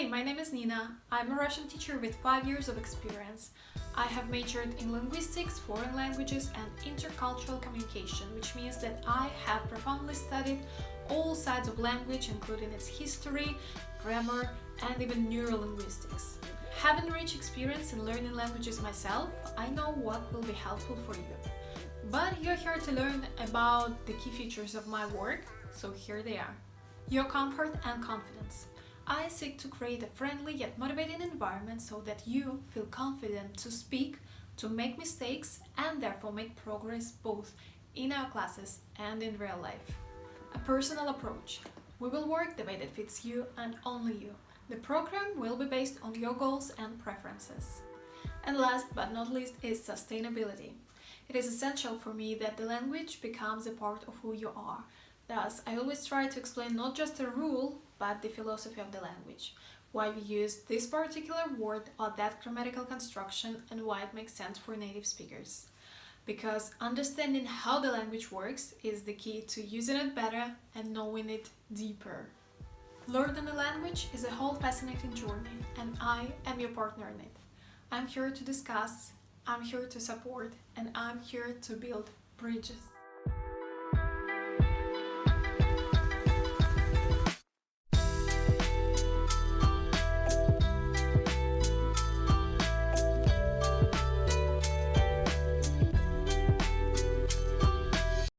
Hey, my name is Nina. I'm a Russian teacher with 5 years of experience. I have majored in linguistics, foreign languages, and intercultural communication, which means that I have profoundly studied all sides of language, including its history, grammar, and even neurolinguistics. Having rich experience in learning languages myself, I know what will be helpful for you. But you're here to learn about the key features of my work, so here they are. Your comfort and confidence. I seek to create a friendly yet motivating environment so that you feel confident to speak, to make mistakes, and therefore make progress both in our classes and in real life. A personal approach. We will work the way that fits you and only you. The program will be based on your goals and preferences. And last but not least is sustainability. It is essential for me that the language becomes a part of who you are. Thus, I always try to explain not just a rule, but the philosophy of the language. Why we use this particular word or that grammatical construction and why it makes sense for native speakers. Because understanding how the language works is the key to using it better and knowing it deeper. Learning a language is a whole fascinating journey, and I am your partner in it. I'm here to discuss, I'm here to support, and I'm here to build bridges.